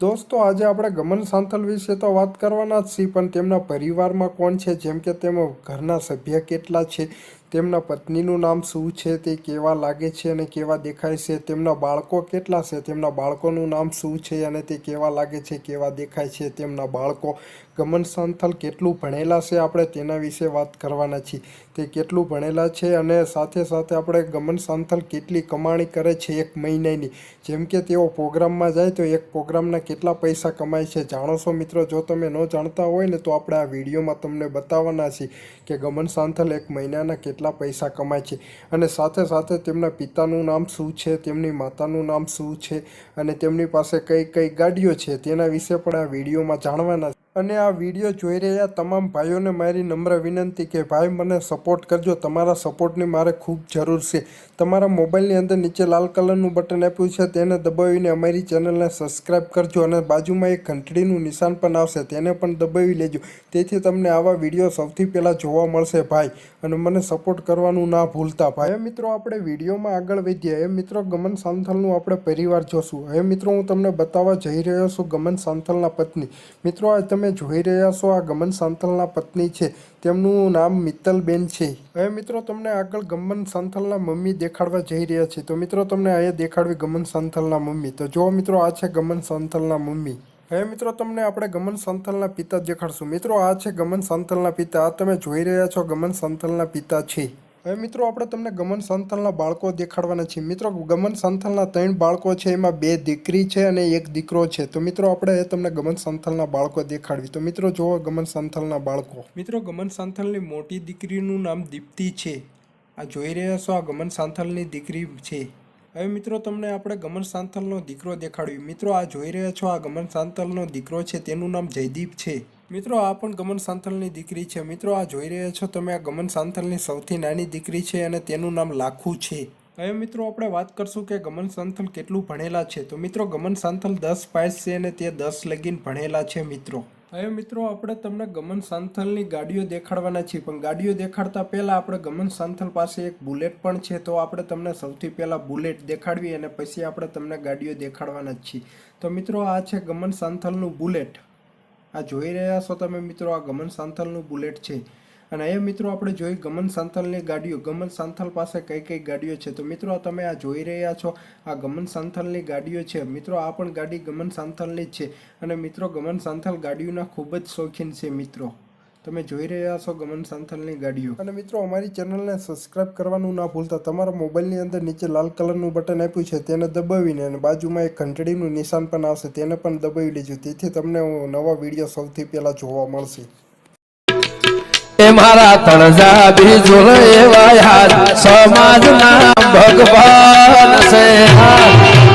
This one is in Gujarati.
दोस्तों आज આપણે ગમન સાંથલ વિશે તો વાત કરવાના જ છીએ, પણ તેમના પરિવારમાં કોણ છે, જેમ કે તેમાં ઘરના સભ્ય કેટલા છે, તેમના પત્નીનું નામ શું છે, તે કેવા લાગે છે અને કેવા દેખાય છે, તેમના બાળકો કેટલા છે, તેમના બાળકોનું નામ શું છે અને તે કેવા લાગે છે, કેવા દેખાય છે, તેમના બાળકો ગમન સાંથલ કેટલું ભણેલા છે, આપણે તેના વિશે વાત કરવાના છીએ। તે કેટલું ભણેલા છે અને સાથે સાથે આપણે ગમન સાંથલ કેટલી કમાણી કરે છે એક મહિનાની, જેમ કે તેઓ પ્રોગ્રામમાં જાય તો એક પ્રોગ્રામના કેટલા પૈસા કમાય છે જાણો છો મિત્રો? જો તમે ન જાણતા હોય ને તો આપણે આ વિડીયોમાં તમને બતાવવાના છીએ કે ગમન સાંથલ એક મહિનાના કેટલા પૈસા કમાય છે અને સાથે સાથે તેમના પિતાનું નામ શું છે, તેમની માતાનું નામ શું છે અને તેમની પાસે કઈ કઈ ગાડીઓ છે તેના વિશે પણ આ વિડીયોમાં જાણવાના છે। અને આ વિડીયો જોઈ રહ્યા તમામ ભાઈઓને મારી નમ્ર વિનંતી કે ભાઈ મને સપોર્ટ કરજો, તમારા સપોર્ટની મારે ખૂબ જરૂર છે। તમારા મોબાઈલની અંદર નીચે લાલ કલરનું બટન આપ્યું છે તેને દબાવીને અમારી ચેનલને સબસ્ક્રાઈબ કરજો અને બાજુમાં એક ઘંટડીનું નિશાન પણ આવશે તેને પણ દબાવી લેજો, તેથી તમને આવા વિડીયો સૌથી પહેલાં જોવા મળશે ભાઈ, અને મને સપોર્ટ કરવાનું ના ભૂલતા ભાઈ। હવે મિત્રો આપણે વિડીયોમાં આગળ વધીએ। હવે મિત્રો ગમન સાંથલનું આપણે પરિવાર જોશું। હવે મિત્રો હું તમને બતાવવા જઈ રહ્યો છું ગમન સાંથલના પત્ની। મિત્રો આ તમે જોઈ રહ્યા છો આ ગમન સાંથલના પત્ની છે, તેમનું નામ મિત્તલબેન છે। હવે મિત્રો તમને આગળ ગમન સાંથલના મમ્મી દેખાડવા જઈ રહ્યા છે, તો મિત્રો તમને અહીંયા દેખાડવી ગમન સાંથલના મમ્મી। તો જો મિત્રો આ છે ગમન સાંથલના મમ્મી। હવે મિત્રો તમને આપણે ગમન સાંથલના પિતા દેખાડશું। મિત્રો આ છે ગમન સાંથલના પિતા, આ તમે જોઈ રહ્યા છો ગમન સાંથલના પિતા છે। હવે મિત્રો આપણે તમને ગમન સાંથલના બાળકો દેખાડવાના છીએ। મિત્રો ગમન સાંથલના 3 બાળકો છે, એમાં 2 દીકરી છે અને 1 દીકરો છે। તો મિત્રો આપણે તમને ગમન સાંથલના બાળકો દેખાડવી। તો મિત્રો જુઓ ગમન સાંથલના બાળકો। મિત્રો ગમન સાંથલની મોટી દીકરીનું નામ દીપ્તિ છે, આ જોઈ રહ્યા છો આ ગમન સાંથલની દીકરી છે। હવે મિત્રો તમને આપણે ગમન સાંથલનો દીકરો દેખાડ્યું। મિત્રો આ જોઈ રહ્યા છો આ ગમન સાંથલનો દીકરો છે, તેનું નામ જયદીપ છે। મિત્રો આ પણ ગમન સાંથલની દીકરી છે। મિત્રો આ જોઈ રહ્યા છો તમે આ ગમન સાંથલની સૌથી નાની દીકરી છે અને તેનું નામ લાખુ છે। હવે મિત્રો આપણે વાત કરશું કે ગમન સાંથલ કેટલું ભણેલા છે। તો મિત્રો ગમન સાંથલ 10 પાસ છે અને તે 10 લગીન ભણેલા છે મિત્રો। હવે મિત્રો આપણે તમને ગમન સાંથલની ગાડીઓ દેખાડવાના છીએ, પણ ગાડીઓ દેખાડતા પહેલાં આપણે ગમન સાંથલ પાસે એક બુલેટ પણ છે, તો આપણે તમને સૌથી પહેલાં બુલેટ દેખાડવી અને પછી આપણે તમને ગાડીઓ દેખાડવાના જ છીએ। તો મિત્રો આ છે ગમન સાંથલનું બુલેટ, આ જોઈ રહ્યા છો તમે મિત્રો આ ગમન સાંથલનું બુલેટ છે। અને એ મિત્રો આપણે જોઈ ગમન સાંથલની ગાડીઓ, ગમન સાંથલ પાસે કઈ કઈ ગાડીઓ છે। તો મિત્રો તમે આ જોઈ રહ્યા છો આ ગમન સાંથલની ગાડીઓ છે। મિત્રો આ પણ ગાડી ગમન સાંથલની જ છે અને મિત્રો ગમન સાંથલ ગાડીઓના ખૂબ જ શોખીન છે મિત્રો, તમે જોઈ રહ્યા છો ગમન સાંથલની ગાડીઓ। અને મિત્રો અમારી ચેનલને સબસ્ક્રાઈબ કરવાનું ના ભૂલતા, તમારા મોબાઈલની અંદર નીચે લાલ કલરનું બટન આપ્યું છે તેને દબાવીને અને બાજુમાં એક ઘંટડીનું નિશાન પણ આવશે તેને પણ દબાવી લેજો, તેથી તમને નવા વિડીયો સૌથી પહેલાં જોવા મળશે। એ મારા તણજા બીજું એવા યાદ સમાજના ભગવાન છે।